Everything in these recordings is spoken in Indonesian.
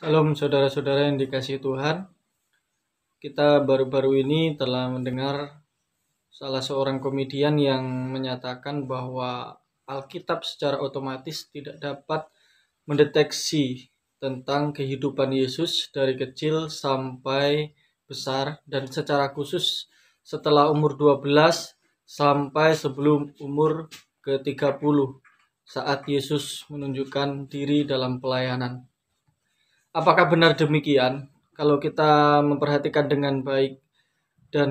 Salam saudara-saudara yang dikasihi Tuhan. Kita baru-baru ini telah mendengar salah seorang komedian yang menyatakan bahwa Alkitab secara otomatis tidak dapat mendeteksi tentang kehidupan Yesus dari kecil sampai besar dan secara khusus setelah umur 12 sampai sebelum umur ke-30 saat Yesus menunjukkan diri dalam pelayanan. Apakah benar demikian? Kalau kita memperhatikan dengan baik dan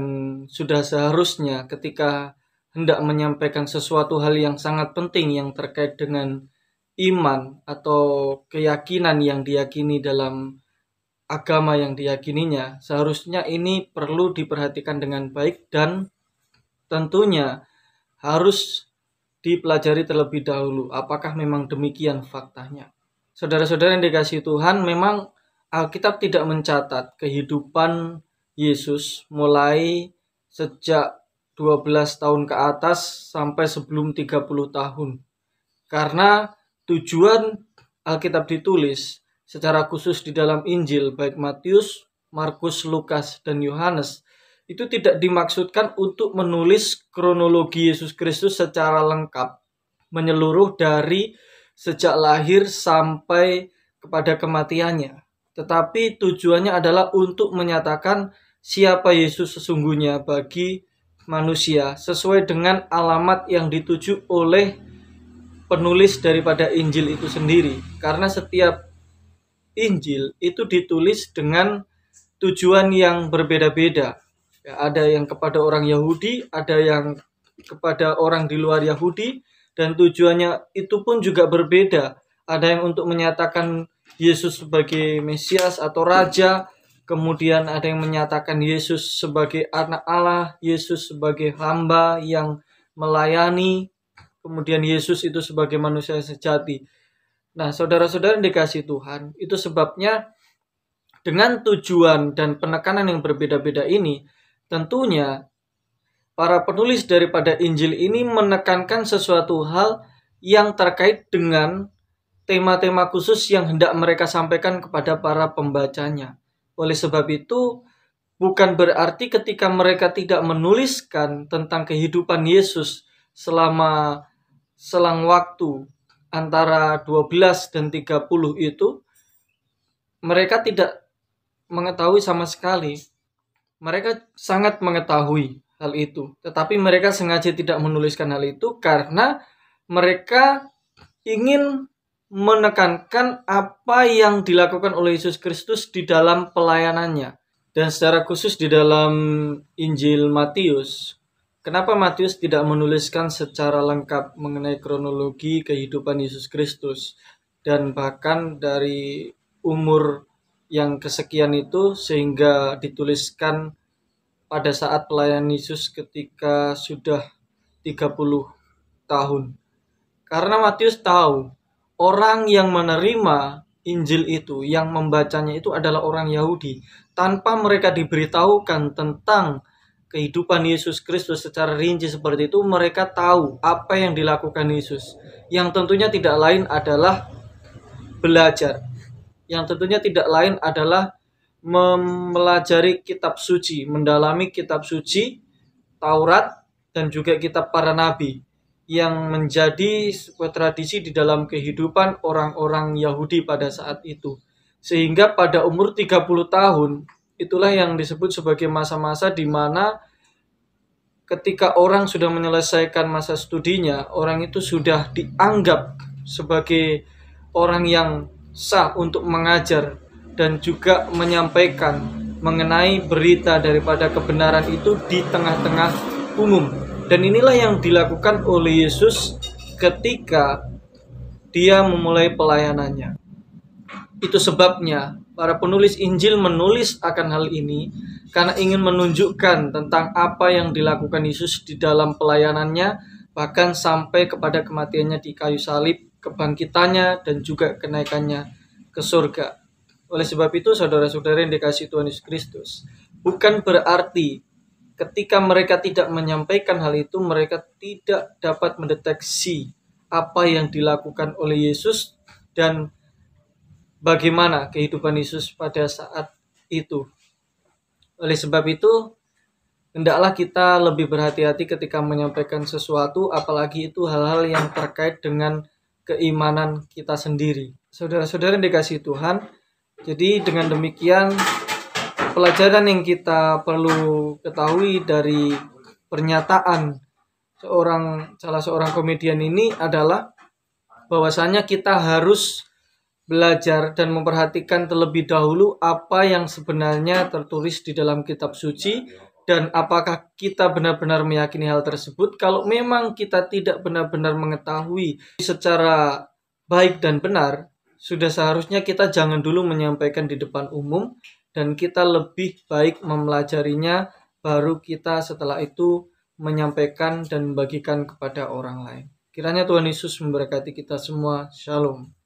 sudah seharusnya ketika hendak menyampaikan sesuatu hal yang sangat penting yang terkait dengan iman atau keyakinan yang diyakini dalam agama yang diyakininya, seharusnya ini perlu diperhatikan dengan baik dan tentunya harus dipelajari terlebih dahulu apakah memang demikian faktanya. Saudara-saudara yang dikasihi Tuhan, memang Alkitab tidak mencatat kehidupan Yesus mulai sejak 12 tahun ke atas sampai sebelum 30 tahun. Karena tujuan Alkitab ditulis secara khusus di dalam Injil, baik Matius, Markus, Lukas, dan Yohanes, itu tidak dimaksudkan untuk menulis kronologi Yesus Kristus secara lengkap, menyeluruh dari sejak lahir sampai kepada kematiannya. Tetapi tujuannya adalah untuk menyatakan siapa Yesus sesungguhnya bagi manusia sesuai dengan alamat yang dituju oleh penulis daripada Injil itu sendiri. Karena setiap Injil itu ditulis dengan tujuan yang berbeda-beda. Ya, ada yang kepada orang Yahudi, ada yang kepada orang di luar Yahudi, dan tujuannya itu pun juga berbeda. Ada yang untuk menyatakan Yesus sebagai Mesias atau Raja, kemudian ada yang menyatakan Yesus sebagai anak Allah, Yesus sebagai hamba yang melayani, kemudian Yesus itu sebagai manusia sejati. Nah, saudara-saudara yang dikasihi Tuhan, itu sebabnya dengan tujuan dan penekanan yang berbeda-beda ini, tentunya para penulis daripada Injil ini menekankan sesuatu hal yang terkait dengan tema-tema khusus yang hendak mereka sampaikan kepada para pembacanya. Oleh sebab itu, bukan berarti ketika mereka tidak menuliskan tentang kehidupan Yesus selama selang waktu antara 12 dan 30 itu, mereka tidak mengetahui sama sekali. Mereka sangat mengetahui hal itu, tetapi mereka sengaja tidak menuliskan hal itu karena mereka ingin menekankan apa yang dilakukan oleh Yesus Kristus di dalam pelayanannya. Dan secara khusus di dalam Injil Matius, kenapa Matius tidak menuliskan secara lengkap mengenai kronologi kehidupan Yesus Kristus dan bahkan dari umur yang kesekian itu sehingga dituliskan pada saat pelayanan Yesus ketika sudah 30 tahun. Karena Matius tahu orang yang menerima Injil itu, yang membacanya itu adalah orang Yahudi. Tanpa mereka diberitahukan tentang kehidupan Yesus Kristus secara rinci seperti itu, mereka tahu apa yang dilakukan Yesus. Yang tentunya tidak lain adalah belajar. Yang tentunya tidak lain adalah mempelajari kitab suci, mendalami kitab suci, Taurat, dan juga kitab para nabi yang menjadi sebuah tradisi di dalam kehidupan orang-orang Yahudi pada saat itu. Sehingga pada umur 30 tahun, itulah yang disebut sebagai masa-masa di mana ketika orang sudah menyelesaikan masa studinya, orang itu sudah dianggap sebagai orang yang sah untuk mengajar dan juga menyampaikan mengenai berita daripada kebenaran itu di tengah-tengah umum. Dan inilah yang dilakukan oleh Yesus ketika dia memulai pelayanannya. Itu sebabnya para penulis Injil menulis akan hal ini karena ingin menunjukkan tentang apa yang dilakukan Yesus di dalam pelayanannya, bahkan sampai kepada kematiannya di kayu salib, kebangkitannya, dan juga kenaikannya ke surga. Oleh sebab itu, saudara-saudara yang dikasihi Tuhan Yesus Kristus, bukan berarti ketika mereka tidak menyampaikan hal itu, mereka tidak dapat mendeteksi apa yang dilakukan oleh Yesus dan bagaimana kehidupan Yesus pada saat itu. Oleh sebab itu, hendaklah kita lebih berhati-hati ketika menyampaikan sesuatu, apalagi itu hal-hal yang terkait dengan keimanan kita sendiri. Saudara-saudara yang dikasihi Tuhan, jadi dengan demikian pelajaran yang kita perlu ketahui dari pernyataan salah seorang komedian ini adalah bahwasanya kita harus belajar dan memperhatikan terlebih dahulu apa yang sebenarnya tertulis di dalam kitab suci, dan apakah kita benar-benar meyakini hal tersebut. Kalau memang kita tidak benar-benar mengetahui secara baik dan benar, sudah seharusnya kita jangan dulu menyampaikan di depan umum, dan kita lebih baik mempelajarinya, baru kita setelah itu menyampaikan dan membagikan kepada orang lain. Kiranya Tuhan Yesus memberkati kita semua. Shalom.